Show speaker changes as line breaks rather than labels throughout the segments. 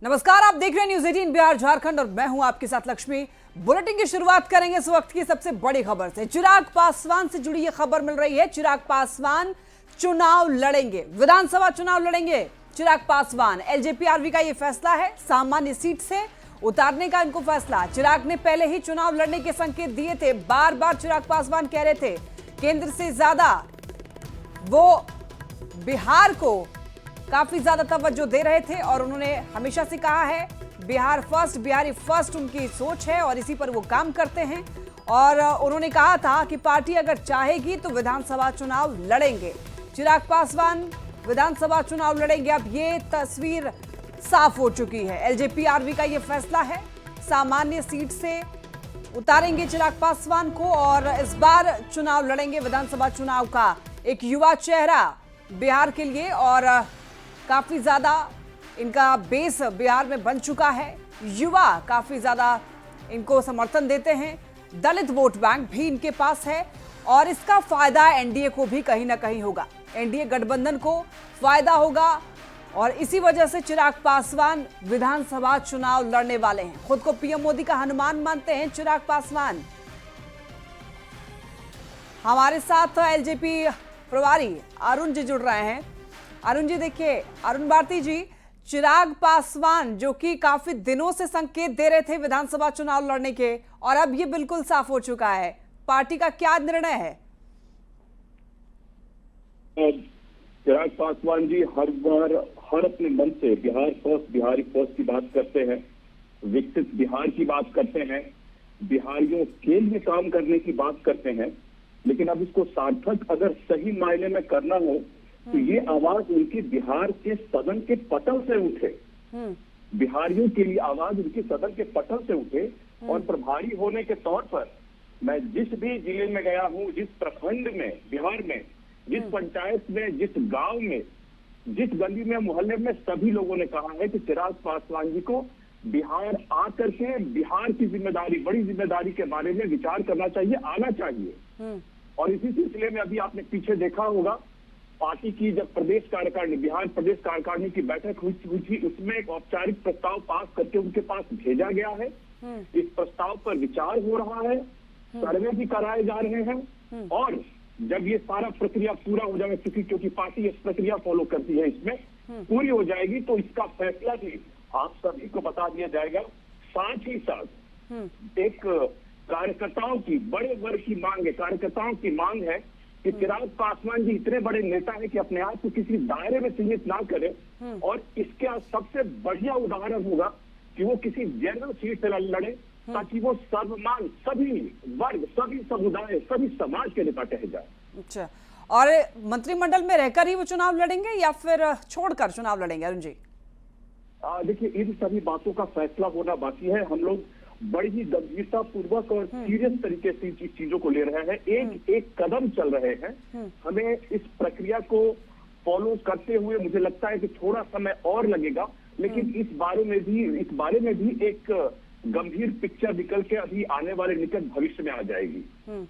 नमस्कार, आप देख रहे हैं न्यूज़ 18 बिहार झारखंड और मैं हूं आपके साथ लक्ष्मी। बुलेटिन की शुरुआत करेंगे इस वक्त की सबसे बड़ी खबर से। चिराग पासवान से जुड़ी यह खबर मिल रही है। चिराग पासवान चुनाव लड़ेंगे, विधानसभा चुनाव लड़ेंगे चिराग पासवान। एलजेपी-आरवी का यह फैसला है, सामान्य सीट से उतारने का इनको फैसला। चिराग ने पहले ही चुनाव लड़ने के संकेत दिए थे। बार बार चिराग पासवान कह रहे थे केंद्र से ज्यादा वो बिहार को काफी ज्यादा तवज्जो दे रहे थे और उन्होंने हमेशा से कहा है बिहार फर्स्ट, बिहारी फर्स्ट उनकी सोच है और इसी पर वो काम करते हैं। और उन्होंने कहा था कि पार्टी अगर चाहेगी तो विधानसभा चुनाव लड़ेंगे। चिराग पासवान विधानसभा चुनाव लड़ेंगे। अब ये तस्वीर साफ हो चुकी है। एलजेपी-आरवी का ये फैसला है, सामान्य सीट से उतारेंगे चिराग पासवान को और इस बार चुनाव लड़ेंगे। विधानसभा चुनाव का एक युवा चेहरा बिहार के लिए और काफी ज्यादा इनका बेस बिहार में बन चुका है। युवा काफी ज्यादा इनको समर्थन देते हैं। दलित वोट बैंक भी इनके पास है और इसका फायदा एनडीए को भी कहीं ना कहीं होगा। एनडीए गठबंधन को फायदा होगा और इसी वजह से चिराग पासवान विधानसभा चुनाव लड़ने वाले हैं। खुद को पीएम मोदी का हनुमान मानते हैं चिराग पासवान। हमारे साथ एलजेपी प्रभारी अरुण जी जुड़ रहे हैं। अरुण जी, देखिए, अरुण भारती जी, चिराग पासवान जो कि काफी दिनों से संकेत दे रहे थे विधानसभा चुनाव लड़ने के और अब ये बिल्कुल साफ हो चुका है, पार्टी का क्या निर्णय है?
चिराग पासवान जी हर बार हर अपने मन से बिहार फर्स्ट, बिहारी फर्स्ट की बात करते हैं, विकसित बिहार की बात करते हैं, बिहारियों के लिए काम करने की बात करते हैं। लेकिन अब इसको सार्थक अगर सही मायने में करना हो तो ये आवाज उनकी बिहार के सदन के पटल से उठे। बिहारियों के लिए आवाज उनकी सदन के पटल से उठे। और प्रभारी होने के तौर पर मैं जिस भी जिले में गया हूँ, जिस प्रखंड में बिहार में, जिस पंचायत में, जिस गांव में, जिस गली में, मोहल्ले में, सभी लोगों ने कहा है कि चिराग पासवान जी को बिहार आकर के बिहार की जिम्मेदारी, बड़ी जिम्मेदारी के बारे में विचार करना चाहिए, आना चाहिए। और इसी सिलसिले में अभी आपने पीछे देखा होगा पार्टी की जब प्रदेश कार्यकारिणी, बिहार प्रदेश कार्यकारिणी की बैठक हुई थी, उसमें एक औपचारिक प्रस्ताव पास करके उनके पास भेजा गया है। इस प्रस्ताव पर विचार हो रहा है, सर्वे भी कराए जा रहे हैं और जब ये सारा प्रक्रिया पूरा हो जाएगा, क्योंकि पार्टी इस प्रक्रिया फॉलो करती है, इसमें पूरी हो जाएगी तो इसका फैसला भी आप सभी को बता दिया जाएगा। साथ ही साथ एक कार्यकर्ताओं की, बड़े वर्ग की मांग है, कार्यकर्ताओं की मांग है कि चिराग पासवान जी इतने बड़े नेता हैं कि अपने आप को किसी दायरे में सीमित ना करें और इसका सबसे बढ़िया उदाहरण होगा कि वो किसी जनरल सीट से लड़े ताकि वो सर्वमान, सभी वर्ग, सभी समुदाय, सभी समाज के नेता कहे जाए।
अच्छा, और मंत्रिमंडल में रहकर ही वो चुनाव लड़ेंगे या फिर छोड़कर चुनाव लड़ेंगे? अरुण जी,
देखिए, इन सभी बातों का फैसला होना बाकी है। हम लोग बड़ी ही गंभीरता पूर्वक और सीरियस तरीके से इस चीजों को ले रहे हैं, एक एक कदम चल रहे हैं। हमें इस प्रक्रिया को फॉलो करते हुए मुझे लगता है कि थोड़ा समय और लगेगा, लेकिन इस बारे में भी एक गंभीर पिक्चर निकल के अभी आने वाले निकट भविष्य में आ जाएगी।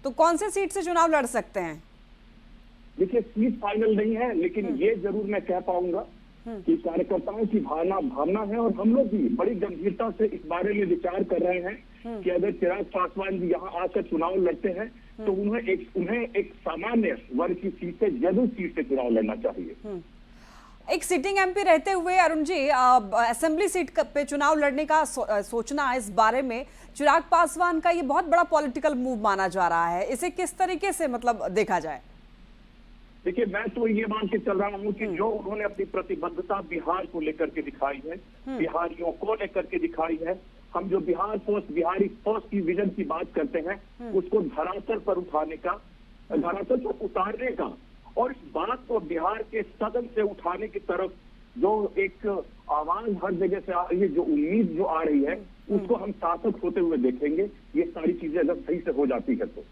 तो कौन से सीट से चुनाव लड़ सकते हैं?
देखिए, सीट फाइनल नहीं है, लेकिन ये जरूर मैं कह पाऊंगा कि कार्यकर्ताओं की भावना है और हम लोग भी बड़ी गंभीरता से इस बारे में विचार कर रहे हैं कि अगर चिराग पासवान जी यहाँ आकर चुनाव लड़ते हैं तो उन्हें एक सामान्य वर्ग की सीट से, जरूर सीट से चुनाव लड़ना चाहिए।
एक सिटिंग एमपी रहते हुए अरुण जी, असेंबली सीट पे चुनाव लड़ने का सोचना, इस बारे में चिराग पासवान का ये बहुत बड़ा पॉलिटिकल मूव माना जा रहा है। इसे किस तरीके से मतलब देखा जाए?
देखिए, मैं तो ये मान के चल रहा हूँ कि जो उन्होंने अपनी प्रतिबद्धता बिहार को लेकर के दिखाई है, बिहारियों को लेकर के दिखाई है, हम जो बिहार फर्स्ट, बिहारी फर्स्ट की विजन की बात करते हैं, उसको धरातल पर उठाने का, धरातल पर उतारने का और इस बात को बिहार के सदन से उठाने की तरफ जो एक आवाज हर जगह से आ रही है, जो उम्मीद जो आ रही है, उसको हम सार्थक होते हुए देखेंगे। ये सारी चीजें अगर सही से हो जाती है तो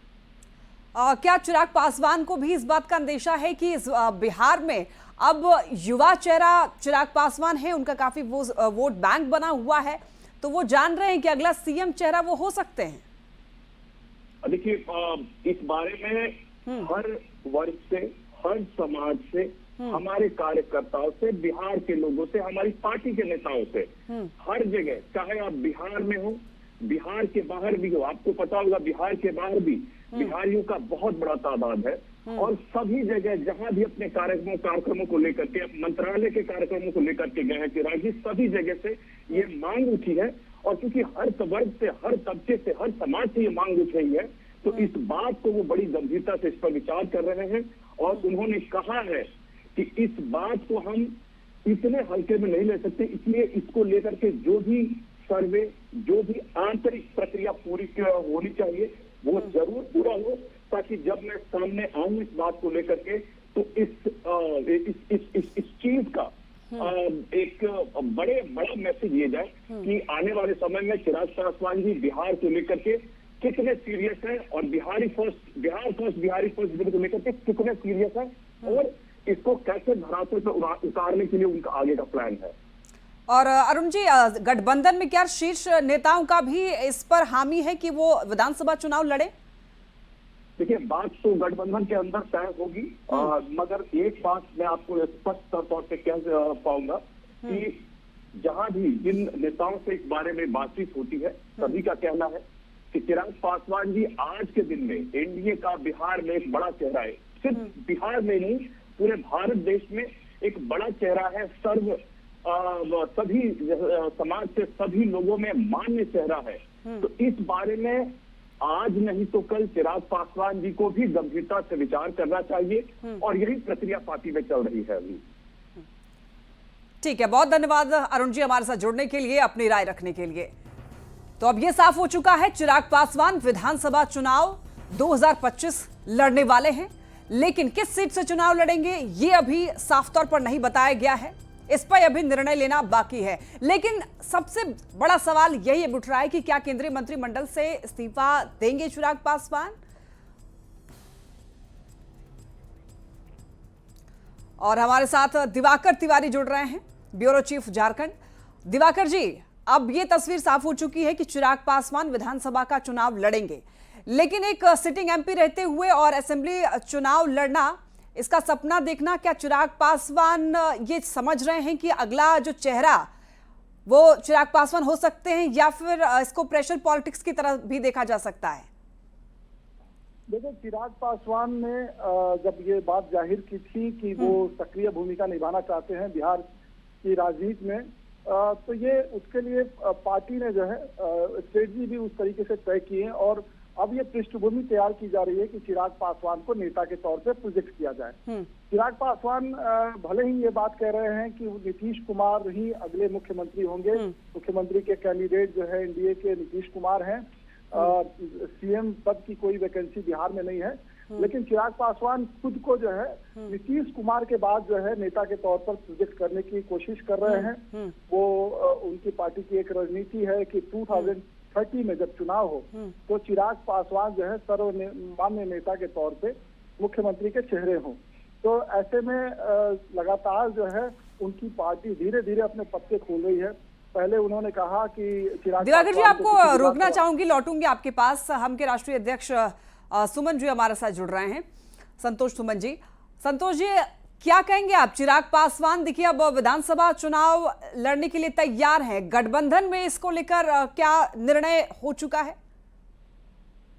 क्या चिराग पासवान को भी इस बात का अंदेशा है कि बिहार में अब युवा चेहरा चिराग पासवान है, उनका काफी वोट बैंक बना हुआ है, तो वो जान रहे हैं कि अगला सीएम चेहरा वो हो सकते हैं?
देखिए, इस बारे में हर वर्ग से, हर समाज से, हमारे कार्यकर्ताओं से, बिहार के लोगों से, हमारी पार्टी के नेताओं से, हर जगह, चाहे आप बिहार में हो, बिहार के बाहर भी हो, आपको पता होगा बिहार के बाहर भी बिहारियों का बहुत बड़ा तादाद है, और सभी जगह जहां भी अपने कार्यक्रमों को लेकर के, मंत्रालय के कार्यक्रमों को लेकर के गए हैं चिराग जी, सभी जगह से ये मांग उठी है। और क्योंकि हर वर्ग से, हर तबके से, हर समाज से ये मांग उठ रही है, तो इस बात को वो बड़ी गंभीरता से इस पर विचार कर रहे हैं। और उन्होंने कहा है कि इस बात को हम इतने हल्के में नहीं ले सकते, इसलिए इसको लेकर के जो भी सर्वे, जो भी आंतरिक प्रक्रिया पूरी होनी चाहिए, वो जरूर पूरा हो, ताकि जब मैं सामने आऊं इस बात को लेकर के, तो इस चीज का एक बड़ा मैसेज ये जाए कि आने वाले समय में चिराग पासवान जी बिहार को लेकर के कितने सीरियस है, और बिहार फर्स्ट को लेकर के कितने सीरियस है, और इसको कैसे धरातल पर उतारने के लिए उनका आगे का प्लान है।
और अरुण जी, गठबंधन में क्या शीर्ष नेताओं का भी इस पर हामी है कि वो विधानसभा चुनाव लड़े?
देखिए, बात तो गठबंधन के अंदर तय होगी, मगर एक बात मैं आपको स्पष्ट तौर पे कह पाऊंगा कि जहां भी जिन नेताओं से इस बारे में बातचीत होती है, सभी का कहना है कि चिराग पासवान जी आज के दिन में एनडीए का बिहार में एक बड़ा चेहरा है। सिर्फ बिहार में नहीं, पूरे भारत देश में एक बड़ा चेहरा है, सभी समाज से सभी लोगों में मान्य चेहरा है। तो इस बारे में आज नहीं तो कल चिराग पासवान जी को भी गंभीरता से विचार करना चाहिए, और यही प्रक्रिया पार्टी में चल रही है अभी।
ठीक है, बहुत धन्यवाद अरुण जी हमारे साथ जुड़ने के लिए, अपनी राय रखने के लिए। तो अब यह साफ हो चुका है, चिराग पासवान विधानसभा चुनाव 2025 लड़ने वाले हैं, लेकिन किस सीट से चुनाव लड़ेंगे ये अभी साफ तौर पर नहीं बताया गया है। इस पर अभी निर्णय लेना बाकी है। लेकिन सबसे बड़ा सवाल यही उठ रहा है कि क्या केंद्रीय मंत्रिमंडल से इस्तीफा देंगे चिराग पासवान? और हमारे साथ दिवाकर तिवारी जुड़ रहे हैं, ब्यूरो चीफ झारखंड। दिवाकर जी, अब ये तस्वीर साफ हो चुकी है कि चिराग पासवान विधानसभा का चुनाव लड़ेंगे, लेकिन एक सिटिंग एमपी रहते हुए और असेंबली चुनाव लड़ना, इसका सपना देखना, क्या चिराग पासवान ये समझ रहे हैं कि अगला जो चेहरा वो चिराग पासवान हो सकते हैं, या फिर इसको प्रेशर पॉलिटिक्स की तरह भी देखा जा सकता है?
देखो, चिराग पासवान ने जब ये बात जाहिर की थी कि वो सक्रिय भूमिका निभाना चाहते हैं बिहार की राजनीति में, तो ये उसके लिए पार्टी ने जो है स्ट्रेटजी भी उस तरीके से तय की है, और अब ये पृष्ठभूमि तैयार की जा रही है कि चिराग पासवान को नेता के तौर पे प्रोजेक्ट किया जाए। चिराग पासवान भले ही ये बात कह रहे हैं कि नीतीश कुमार ही अगले मुख्यमंत्री होंगे, मुख्यमंत्री के कैंडिडेट जो है एनडीए के नीतीश कुमार हैं, सीएम पद की कोई वैकेंसी बिहार में नहीं है, लेकिन चिराग पासवान खुद को जो है नीतीश कुमार के बाद जो है नेता के तौर पर प्रोजेक्ट करने की कोशिश कर रहे हैं। वो उनकी पार्टी की एक रणनीति है कि 2030 में जब चुनाव हो तो चिराग पासवान जो है सर्वमान्य नेता के तौर पे मुख्यमंत्री के चेहरे हों। तो ऐसे में लगातार जो है उनकी पार्टी धीरे धीरे अपने पत्ते खोल रही है। पहले उन्होंने कहा कि चिराग
दिवाकर जी, आपको रोकना चाहूंगी, लौटूंगी आपके पास। हम के राष्ट्रीय अध्यक्ष सुमन जी हमारे साथ जुड़ रहे हैं, संतोष सुमन जी। संतोष जी, क्या कहेंगे आप? चिराग पासवान देखिए अब विधानसभा चुनाव लड़ने के लिए तैयार हैं, गठबंधन में इसको लेकर क्या निर्णय हो चुका है?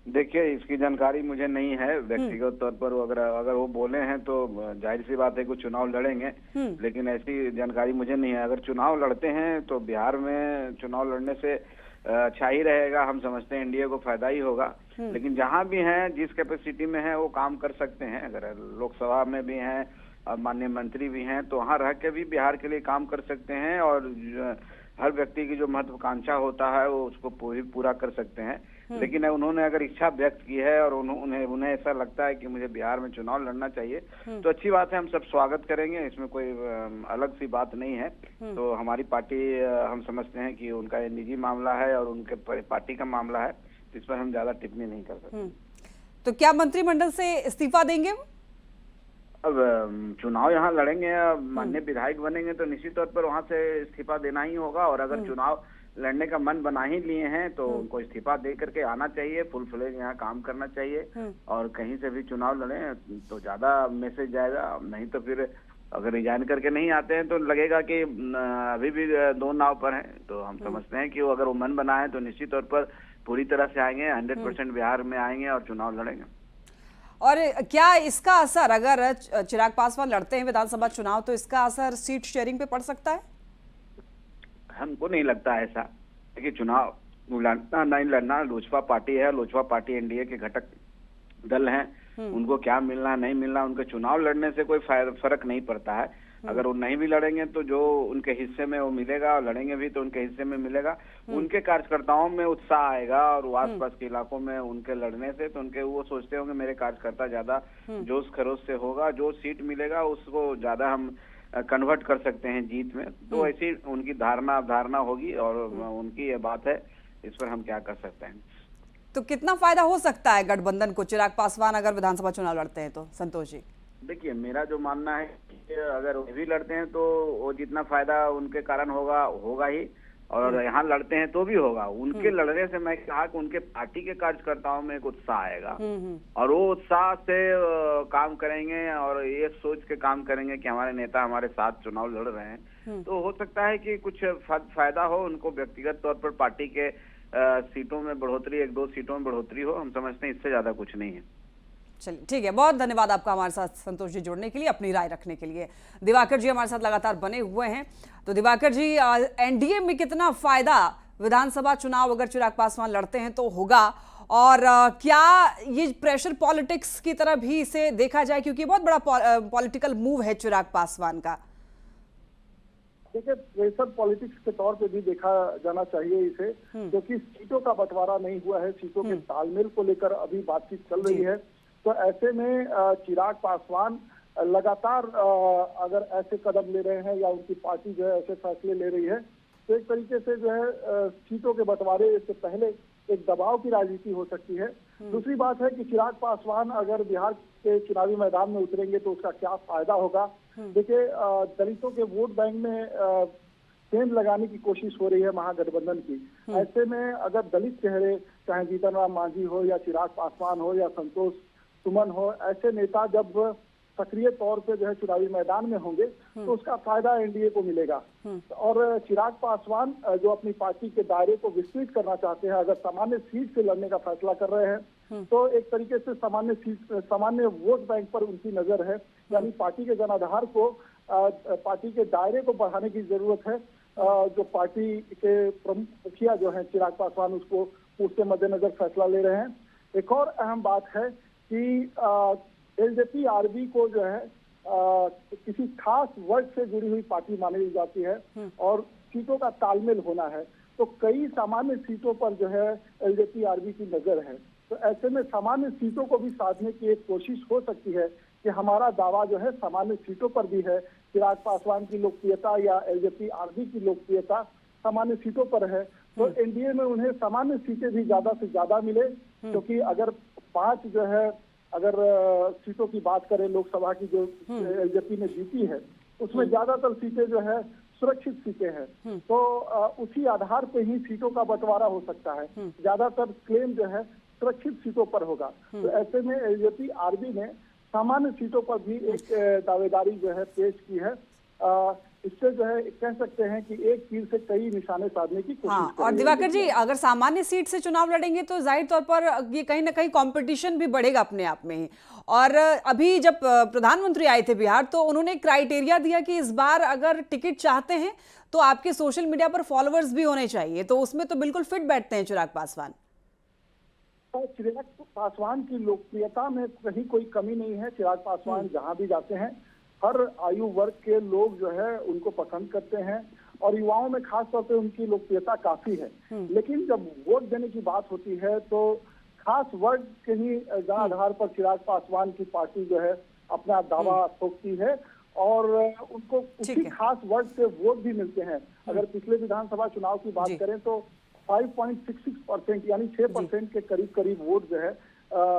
देखिए, इसकी जानकारी मुझे नहीं है व्यक्तिगत तौर पर। अगर वो बोले हैं तो जाहिर सी बात है कि चुनाव लड़ेंगे, लेकिन ऐसी जानकारी मुझे नहीं है। अगर चुनाव लड़ते हैं तो बिहार में चुनाव लड़ने से अच्छा ही रहेगा, हम समझते हैं एनडीए को फायदा ही होगा। लेकिन जहां भी हैं, जिस कैपेसिटी में है वो काम कर सकते हैं। अगर लोकसभा में भी हैं और माननीय मंत्री भी हैं तो वहाँ रह के भी बिहार के लिए काम कर सकते हैं, और हर व्यक्ति की जो महत्वाकांक्षा होता है वो उसको पूरा कर सकते हैं। लेकिन उन्होंने अगर इच्छा व्यक्त की है और उन्हें ऐसा लगता है कि मुझे बिहार में चुनाव लड़ना चाहिए, तो अच्छी बात है, हम सब स्वागत करेंगे, इसमें कोई अलग सी बात नहीं है। तो हमारी पार्टी, हम समझते हैं कि उनका ये निजी मामला है और उनके पार्टी का मामला है, इस पर हम ज्यादा टिप्पणी नहीं कर सकते।
तो क्या मंत्रिमंडल से इस्तीफा देंगे?
अब चुनाव यहाँ लड़ेंगे, माननीय विधायक बनेंगे तो निश्चित तौर पर वहाँ से इस्तीफा देना ही होगा, और अगर चुनाव लड़ने का मन बना ही लिए हैं तो उनको इस्तीफा दे करके आना चाहिए, फुल फ्लेज यहाँ काम करना चाहिए, और कहीं से भी चुनाव लड़े तो ज्यादा मैसेज जाएगा। नहीं तो फिर अगर रिजाइन करके नहीं आते हैं तो लगेगा कि अभी भी दो नाव पर हैं। तो हम समझते हैं कि वो अगर वो मन बनाए तो निश्चित तौर पर पूरी तरह से आएंगे, 100% बिहार में आएंगे और चुनाव लड़ेंगे।
और क्या इसका असर, अगर चिराग पासवान लड़ते हैं विधानसभा चुनाव, तो इसका असर सीट शेयरिंग पे पड़ सकता है?
हमको नहीं लगता है ऐसा, क्योंकि चुनाव लड़ना नहीं लड़ना लोजपा पार्टी है। लोजपा पार्टी एनडीए के घटक दल हैं, उनको क्या मिलना नहीं मिलना, उनके चुनाव लड़ने से कोई फर्क नहीं पड़ता है। अगर वो नहीं भी लड़ेंगे तो जो उनके हिस्से में वो मिलेगा, और लड़ेंगे भी तो उनके हिस्से में मिलेगा। उनके कार्यकर्ताओं में उत्साह आएगा, और वो आसपास के इलाकों में उनके लड़ने से तो उनके वो सोचते होंगे मेरे कार्यकर्ता ज्यादा जोश खरोश से होगा, जो सीट मिलेगा उसको ज्यादा हम कन्वर्ट कर सकते हैं जीत में। तो ऐसी उनकी धारणा होगी, और उनकी ये बात है, इस पर हम क्या कर सकते हैं।
तो कितना फायदा हो सकता है गठबंधन को, चिराग पासवान अगर विधानसभा चुनाव लड़ते हैं तो? संतोष जी,
देखिए मेरा जो मानना है कि अगर वो भी लड़ते हैं तो वो जितना फायदा उनके कारण होगा ही, और यहाँ लड़ते हैं तो भी होगा। उनके लड़ने से मैं कहा कि उनके पार्टी के कार्यकर्ताओं में एक उत्साह आएगा, और वो उत्साह से काम करेंगे, और ये सोच के काम करेंगे कि हमारे नेता हमारे साथ चुनाव लड़ रहे हैं। तो हो सकता है कि कुछ फायदा हो उनको, व्यक्तिगत तौर पर पार्टी के सीटों में बढ़ोतरी, 1-2 सीटों में बढ़ोतरी हो। हम समझते हैं इससे ज्यादा कुछ नहीं है।
चलिए ठीक है, बहुत धन्यवाद आपका हमारे साथ संतोष जी जुड़ने के लिए, अपनी राय रखने के लिए। दिवाकर जी हमारे साथ लगातार बने हुए हैं। तो दिवाकर जी, एनडीए में कितना फायदा विधानसभा चुनाव अगर चिराग पासवान लड़ते हैं तो होगा, और क्या ये प्रेशर पॉलिटिक्स की तरह भी इसे देखा जाए, क्योंकि बहुत बड़ा पॉलिटिकल मूव है चिराग पासवान का?
देखिए, प्रेशर पॉलिटिक्स के तौर पे भी देखा जाना चाहिए इसे, क्योंकि सीटों का बंटवारा नहीं हुआ है, सीटों के तालमेल को लेकर अभी बातचीत चल रही है। तो ऐसे में चिराग पासवान लगातार अगर ऐसे कदम ले रहे हैं, या उनकी पार्टी जो है ऐसे फैसले ले रही है, तो एक तरीके से जो है सीटों के बंटवारे से पहले एक दबाव की राजनीति हो सकती है। दूसरी बात है कि चिराग पासवान अगर बिहार के चुनावी मैदान में उतरेंगे तो उसका क्या फायदा होगा। देखिए, दलितों के वोट बैंक में सेंध लगाने की कोशिश हो रही है महागठबंधन की। ऐसे में अगर दलित चेहरे, चाहे जीतन राम मांझी हो, या चिराग पासवान हो, या संतोष सुमन हो, ऐसे नेता जब सक्रिय तौर पे जो है चुनावी मैदान में होंगे तो उसका फायदा एनडीए को मिलेगा। और चिराग पासवान जो अपनी पार्टी के दायरे को विस्तृत करना चाहते हैं, अगर सामान्य सीट से लड़ने का फैसला कर रहे हैं, तो एक तरीके से सामान्य वोट बैंक पर उनकी नजर है। यानी पार्टी के जनाधार को, पार्टी के दायरे को बढ़ाने की जरूरत है। जो पार्टी के प्रमुख मुखिया जो है चिराग पासवान, उसके मद्देनजर फैसला ले रहे हैं। एक और अहम बात है कि एलजेपी आरबी को जो है किसी खास वर्ग से जुड़ी हुई पार्टी मानी जाती है, और सीटों का तालमेल होना है। तो कई सामान्य सीटों पर जो है एलजेपी आरबी की नजर है। तो ऐसे में सामान्य सीटों को भी साधने की एक कोशिश हो सकती है कि हमारा दावा जो है सामान्य सीटों पर भी है। चिराग पासवान की लोकप्रियता या एलजेपी आरबी की लोकप्रियता सामान्य सीटों पर है, तो एनडीए में उन्हें सामान्य सीटें भी ज्यादा से ज्यादा मिले। क्योंकि अगर 5 जो है अगर सीटों की बात करें लोकसभा की जो एलजेपी ने जीती है, उसमें ज्यादातर सीटें जो है सुरक्षित सीटें हैं। तो उसी आधार पे ही सीटों का बंटवारा हो सकता है। ज्यादातर क्लेम जो है सुरक्षित सीटों पर होगा। तो ऐसे में एलजेपी आरबी ने सामान्य सीटों पर भी एक दावेदारी जो है पेश की है। इससे जो है कह सकते हैं कि एक तीर से कई निशाने साधने की कोशिश कर रही है।
और दिवाकर जी, अगर सामान्य सीट से चुनाव लड़ेंगे तो जाहिर तौर पर ये कहीं ना कहीं कंपटीशन भी बढ़ेगा अपने आप में ही। और अभी जब प्रधानमंत्री आए थे बिहार, तो उन्होंने क्राइटेरिया दिया कि इस बार अगर टिकट चाहते हैं तो आपके सोशल मीडिया पर फॉलोअर्स भी होने चाहिए। तो उसमें तो बिल्कुल फिट बैठते हैं चिराग पासवान।
चिराग पासवान की लोकप्रियता में कहीं कोई कमी नहीं है। चिराग पासवान जहां भी जाते हैं, हर आयु वर्ग के लोग जो है उनको पसंद करते हैं, और युवाओं में खास तौर पे उनकी लोकप्रियता काफी है। लेकिन जब वोट देने की बात होती है तो खास वर्ग के ही आधार पर चिराग पासवान की पार्टी जो है अपना दावा ठोकती है, और उनको उसी खास वर्ग से वोट भी मिलते हैं। अगर पिछले विधानसभा चुनाव की बात करें तो 5.66% यानी 6% के करीब वोट जो है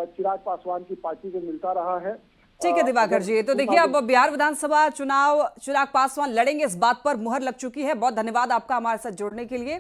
चिराग पासवान की पार्टी को मिलता रहा है।
ठीक है दिवाकर जी, तो देखिए अब बिहार विधानसभा चुनाव चिराग पासवान लड़ेंगे, इस बात पर मुहर लग चुकी है। बहुत धन्यवाद आपका हमारे साथ जुड़ने के लिए।